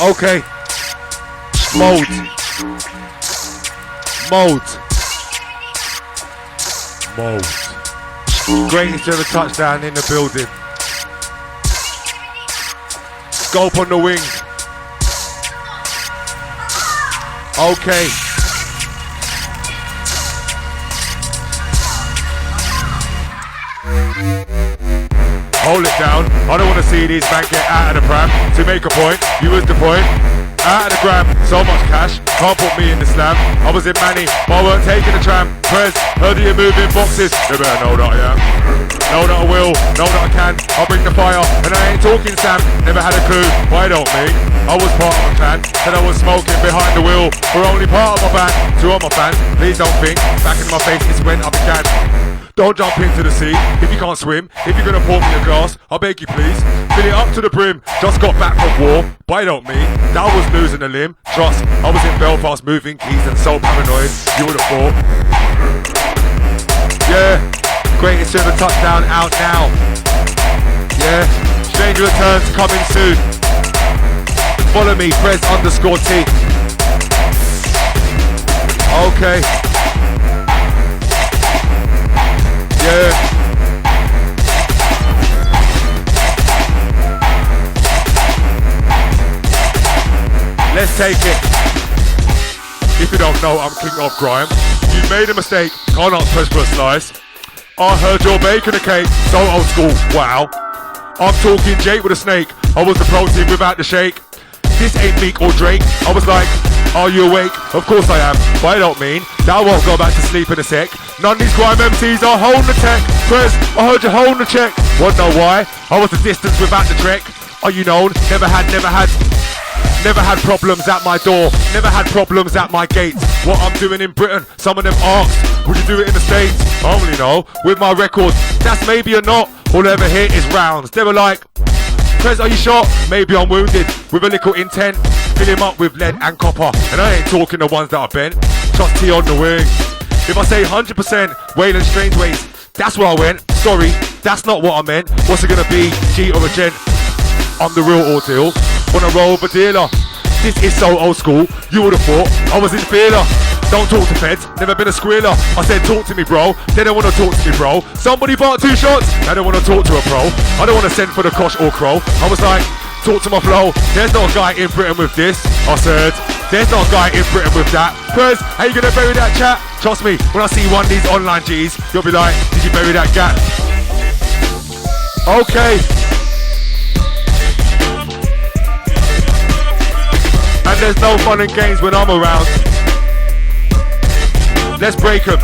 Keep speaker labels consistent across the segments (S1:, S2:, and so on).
S1: Okay. Mode. Greatest ever touchdown in the building. Scope on the wing. Okay. Hold it down. I don't want to see these men get out of the pram. To make a point, you was the point. Out of the gram, so much cash. Can't put me in the slam. I was in Manny, but I weren't taking the tram. Press, heard you moving boxes. They better know that I am. Know that I will, know that I can. I'll bring the fire, and I ain't talking Sam. Never had a clue, why don't me? I was part of a clan, said I was smoking behind the wheel. For only part of my band, to all my fans. Please don't think, back in my face is when I began. Don't jump into the sea if you can't swim. If you're gonna pour me a glass, I'll beg you please. Fill it up to the brim. Just got back from war, but I don't mean that I was losing a limb. Trust, I was in Belfast moving keys and so paranoid. You would have thought. Yeah, greatest ever touchdown out now. Yeah, Stranger Returns coming soon. Follow me, Prez_T. Okay. Yeah. Let's take it. If you don't know, I'm king of grime. You made a mistake, can't ask press for a slice. I heard you're baking a cake, so old school, wow. I'm talking Jake with a snake. I was the protein without the shake. This ain't Meek or Drake. I was like, are you awake? Of course I am, but I don't mean that I won't go back to sleep in a sec. None of these grime MCs are holding the tech. Prez, I heard you holding the check. Wanna know why? I was the distance without the trek. Are you known? Never had problems at my door. Never had problems at my gates. What I'm doing in Britain, some of them asked, would you do it in the States? I only know, with my records, that's maybe or not. All I ever hear is rounds. They were like, Prez, are you shot? Maybe I'm wounded, with a little intent. Fill him up with lead and copper. And I ain't talking the ones that are bent. Trust T on the wing. If I say 100%, Waylon Strangeways, that's where I went. Sorry, that's not what I meant. What's it gonna be, G or a gent? I'm the real ordeal. Wanna roll with a dealer. This is so old school, you would've thought I was in feeler. Don't talk to feds, never been a squealer. I said talk to me bro, they don't wanna talk to me bro. Somebody bought 2 shots, they don't wanna talk to a pro. I don't wanna send for the kosh or crow. I was like, talk to my flow. There's not a guy in Britain with this. I said, there's not a guy in Britain with that. Prez, how you gonna bury that chat? Trust me, when I see one of these online G's, you'll be like, did you bury that gap? Okay. And there's no fun and games when I'm around. Let's break them.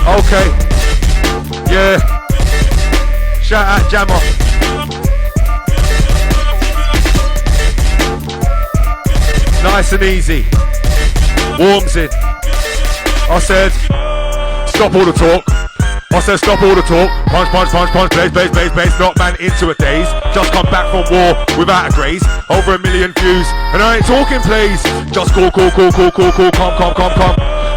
S1: Okay. Yeah. Shout out Jammer. Nice and easy. Warms in. I said, stop all the talk. I said stop all the talk. Punch, punch, punch, punch, blaze, blaze, blaze, blaze. Knock man into a daze. Just come back from war without a graze. Over 1 million views. And I ain't talking plays. Just cool, come.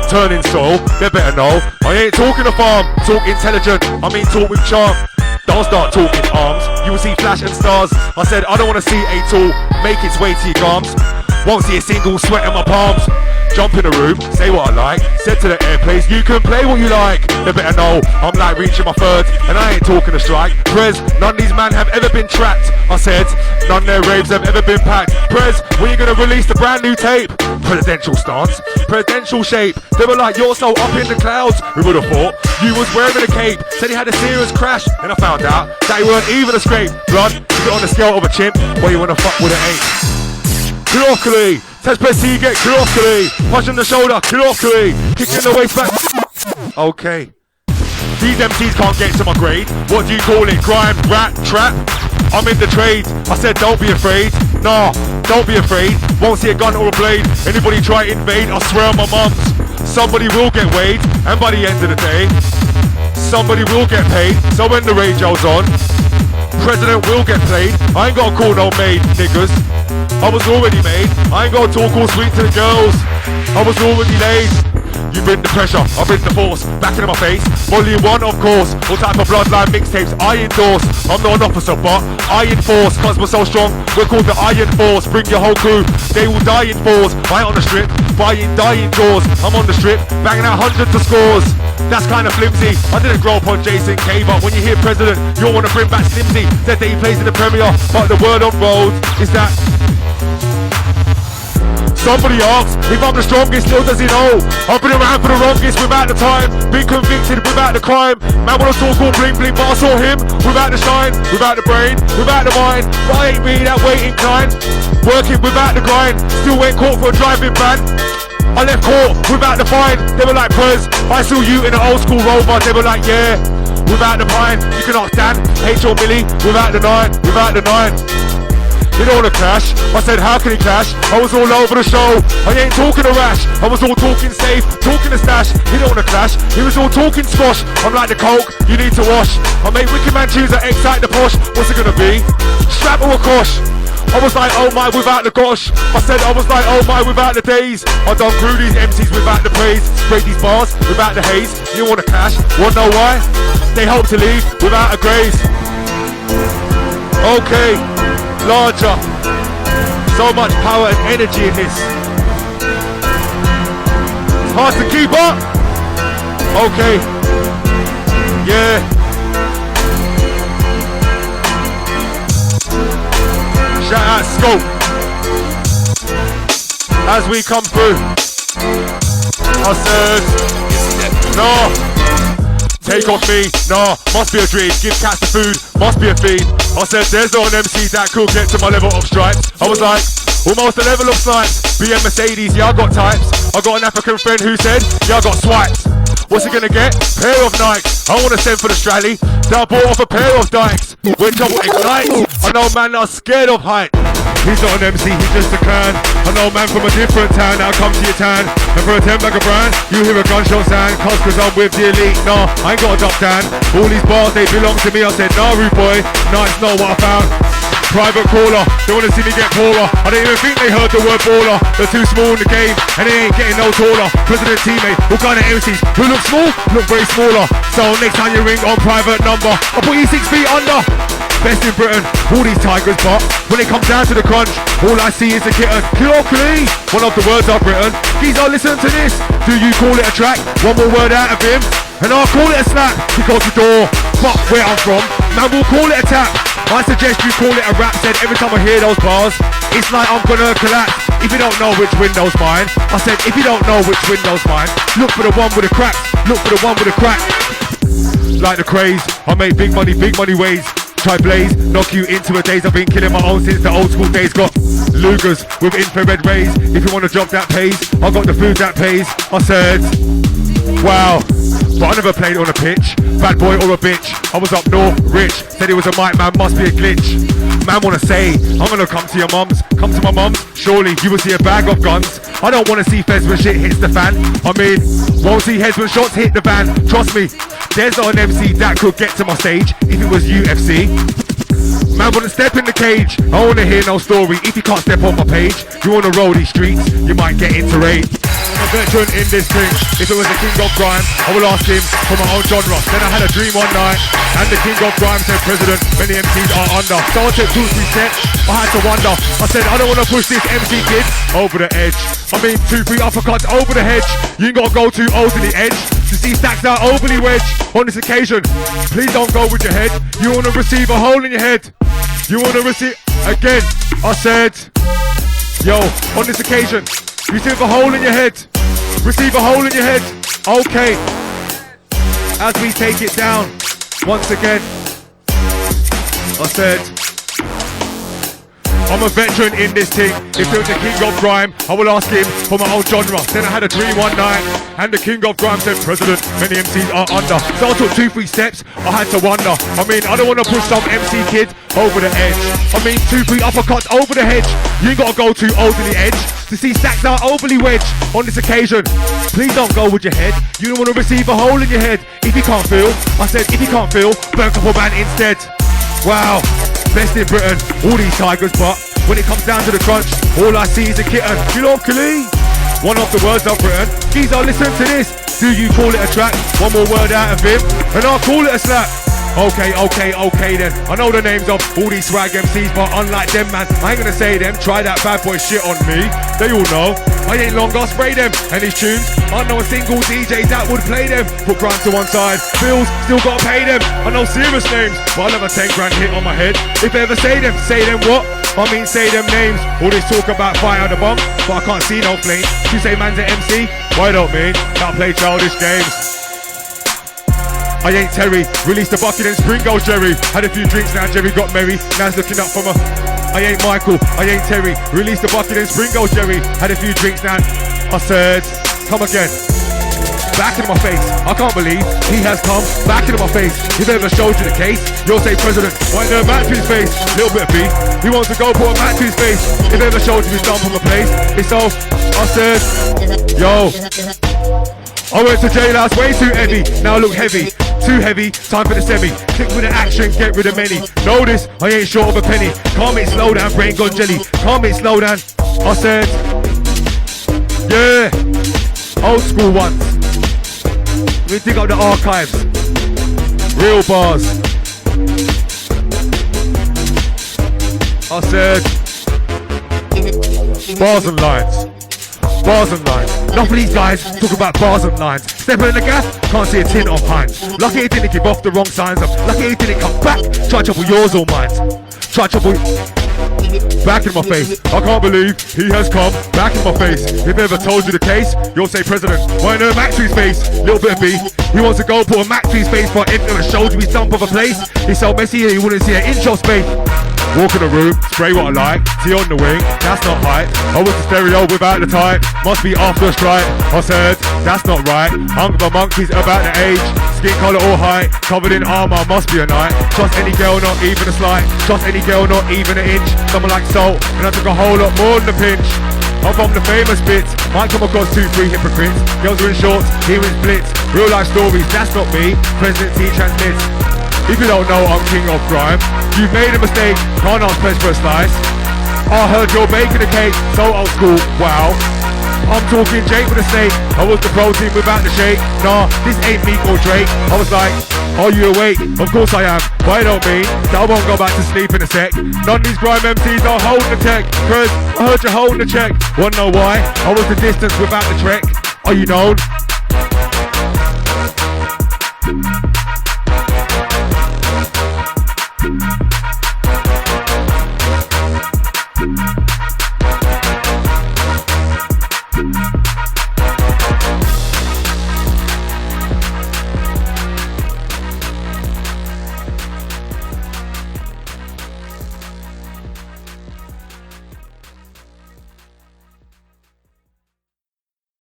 S1: Turning soul, they better know. I ain't talking a farm. Talk intelligent, I mean talk with charm. Don't start talking arms. You will see flash and stars. I said I don't want to see a tool make its way to your arms. Won't see a single sweat in my palms. Jump in the room, say what I like. Said to the airplanes, you can play what you like. They better know, I'm like reaching my third. And I ain't talking a strike. Prez, none of these men have ever been trapped. I said, none of their raves have ever been packed. Prez, when you gonna release the brand new tape? Presidential stance, presidential shape. They were like, you're so up in the clouds. We would've thought you was wearing a cape. Said he had a serious crash. And I found out that he weren't even a scrape. Blood, you got on the scale of a chimp. Well, you wanna fuck with an ape. Broccoli, Test Bessie, get broccoli. Punch on the shoulder, broccoli. Kick in the waist back. Okay. These MCs can't get to my grade. What do you call it? Grime, rap, trap? I'm in the trade. I said don't be afraid. Nah, don't be afraid. Won't see a gun or a blade. Anybody try to invade, I swear on my mums. Somebody will get weighed. And by the end of the day, somebody will get paid. So when the rage goes on, President will get played. I ain't gotta call no maid, niggas. I was already made. I ain't gotta talk all sweet to the girls. I was already laid. You bring the pressure, I bring the force, back in my face. Volume 1, of course. All type of bloodline mixtapes, I endorse. I'm not an officer, but I enforce. Cause we're so strong, we're called the Iron Force. Bring your whole crew, they will die in fours. Fight on the strip, buying dying doors. I'm on the strip, banging out hundreds of scores. That's kind of flimsy. I didn't grow up on Jason K, but when you hear President, you'll want to bring back Slimsy. Said that he plays in the Premier, but the word on road is that somebody asks if I'm the strongest, still does he know? I've been around for the longest without the time, been convicted without the crime. Man wanna talk all bling bling, but I saw him without the shine, without the brain, without the mind. But I ain't really that way inclined, working without the grind, still ain't caught for a driving ban. I left court without the fine. They were like, Prez, I saw you in an old school Rover. They were like, yeah, without the pine. You can ask Dan, H or Millie, without the nine, without the nine. You don't wanna clash. I said, how can he clash? I was all over the show. I ain't talking a rash. I was all talking safe, talking a stash. He don't wanna clash. He was all talking squash. I'm like the coke, you need to wash. I made Wicked Man choose that excite the posh. What's it gonna be? Strap or a kosh? I was like, oh my, without the gosh. I said, I was like, oh my, without the days. I done through these MCs without the praise. Sprayed these bars without the haze. You wanna clash? Wanna know why? They hope to leave without a graze. Okay, larger. So much power and energy in this. It's hard to keep up. Okay. Yeah. Shout out Scope. As we come through, I said, no. Take off me, nah, must be a dream. Give cats the food, must be a feed. I said, there's no MC that could get to my level of stripes. I was like, almost the level of snipes. BM Mercedes, yeah, I got types. I got an African friend who said, yeah, I got swipes. What's he gonna get? Pair of Nikes. I wanna send for the Strally. That I bought off a pair of dikes. When trouble ignites, I know man are scared of height. He's not an MC, he's just a can. I know man from a different town, now come to your town. And for a 10 bag of brand, you hear a gunshot sound. Cause I'm with the elite, nah, I ain't got a duck down. All these bars, they belong to me. I said, nah, rude boy, nah, it's not what I found. Private caller, they wanna see me get taller. I don't even think they heard the word baller. They're too small in the game, and they ain't getting no taller. President teammate, what kind of MCs who look small, look very smaller. So next time you ring on private number, I'll put you 6 feet under. Best in Britain, all these tigers, but when it comes down to the crunch, all I see is a kitten. Kilokili, one of the words I've written. Geezer, listen to this. Do you call it a track? One more word out of him, and I'll call it a slap. He goes the door, but where I'm from, man, we'll call it a tap. I suggest you call it a rap. Said every time I hear those bars, it's like I'm gonna collapse. If you don't know which window's mine, I said if you don't know which window's mine, look for the one with the cracks. Look for the one with the crack. Like the craze, I make big money ways. Try blaze, knock you into a daze. I've been killing my own since the old school days. Got Lugers with infrared rays. If you want a job that pays, I got the food that pays. I said, wow, but I never played on a pitch. Bad boy or a bitch. I was up north, rich. Said it was a mic man, must be a glitch. Man wanna say, I'm gonna come to your mum's. Come to my mum's, surely you will see a bag of guns. I don't wanna see feds when shit hits the fan. I mean, won't see heads when shots hit the van. Trust me, there's not an MC that could get to my stage if it was UFC. Man wouldn't step in the cage. I wanna hear no story. If you can't step on my page, you wanna roll these streets, you might get into raid. I'm a veteran in this thing. If it was the king of grime, I will ask him for my own genre. Then I had a dream one night, and the king of grime said, President, many MCs are under. So I took 2-3 steps, I had to wonder. I said, I don't wanna push this MC kid over the edge. I mean, 2-3 uppercuts over the hedge. You ain't gotta go too old to the edge to see stacks out overly wedge. On this occasion, please don't go with your head. You wanna receive a hole in your head. You wanna receive, again, I said, yo, on this occasion, receive a hole in your head. Receive a hole in your head. Okay. As we take it down, once again, I said, I'm a veteran in this thing. If there was a king of grime, I will ask him for my own genre. Then I had a dream one night, and the king of grime said, President, many MCs are under. So I took 2-3 steps, I had to wonder. I mean, I don't want to push some MC kid over the edge. I mean, 2-3 uppercuts over the hedge. You ain't got to go too old to the edge to see stacks out overly wedge. On this occasion, please don't go with your head. You don't want to receive a hole in your head. If you can't feel, I said, if you can't feel, burn a couple man instead. Wow. Best in Britain, all these tigers, but when it comes down to the crunch, all I see is a kitten. You know, Khalid? one of the words I've written. Geezer, listen to this. Do you call it a track? One more word out of him, and I'll call it a slap. Okay then. I know the names of all these swag MCs, but unlike them, man, I ain't gonna say them. Try that bad boy shit on me. They all know I ain't long, I'll spray them. And these tunes, I know a single DJ that would play them. Put crime to one side, bills, still gotta pay them. I know serious names, but I'll have a 10 grand hit on my head. If I ever say them what? I mean say them names. All this talk about fire the bomb, but I can't see no flame. You say man's an MC? Why don't me? Can't play childish games. I ain't Terry, released the bucket and spring goes Jerry. Had a few drinks now, Jerry got merry. Now he's looking up from a. I ain't Michael, I ain't Terry, released the bucket and spring goes Jerry. Had a few drinks now, I said, come again. Back in my face, I can't believe he has come back into my face. If I ever showed you the case, you'll say president, why no match to his face? Little bit of beef, he wants to go put a match to his face. If I ever showed you his dump from the place, it's so, I said, yo. I went to jailhouse way too heavy, now I look heavy. Too heavy, time for the semi. Click with the action, get rid of many. Know this, I ain't short of a penny. Can't make slow down, brain gone jelly. Can't make slow down. I said, yeah, old school ones. Let me dig up the archives. Real bars. I said, bars and lines. Bars and lines. Enough of these guys talk about bars and lines. Stepping in the gas, can't see a tint of Heinz. Lucky he didn't give off the wrong signs. I'm lucky he didn't come back. Try to trouble yours or mine. Try to trouble. Back in my face. I can't believe he has come back in my face. If I ever told you the case, you'll say president. Why no Mac to his face? Little bit of beef. He wants to go put a Mac to his face, but if ever showed you his dump of a place, he's so messy he wouldn't see an inch of space. Walk in the room, spray what I like, tea on the wing, that's not height. I was the stereo without the type, must be after a strike. I said, that's not right. Hungry monkeys about the age, skin colour or height, covered in armour, must be a knight. Trust any girl, not even a slight. Trust any girl, not even an inch. Someone like salt, and I took a whole lot more than a pinch. I'm from the famous bits, might come across 2-3 hypocrites. Girls are in shorts, hearing splits. Real life stories, that's not me. President T transmits. If you don't know I'm king of grime, you've made a mistake, can't ask Pez for a slice. I heard you're baking a cake, so old school, wow. I'm talking Jake with a snake, I was the protein without the shake. Nah, this ain't Meek or Drake. I was like, are you awake? Of course I am, why don't me? I won't go back to sleep in a sec. None of these grime MCs are holding the tech, cause I heard you holding the check. Wanna know why? I was the distance without the trek. Are you known?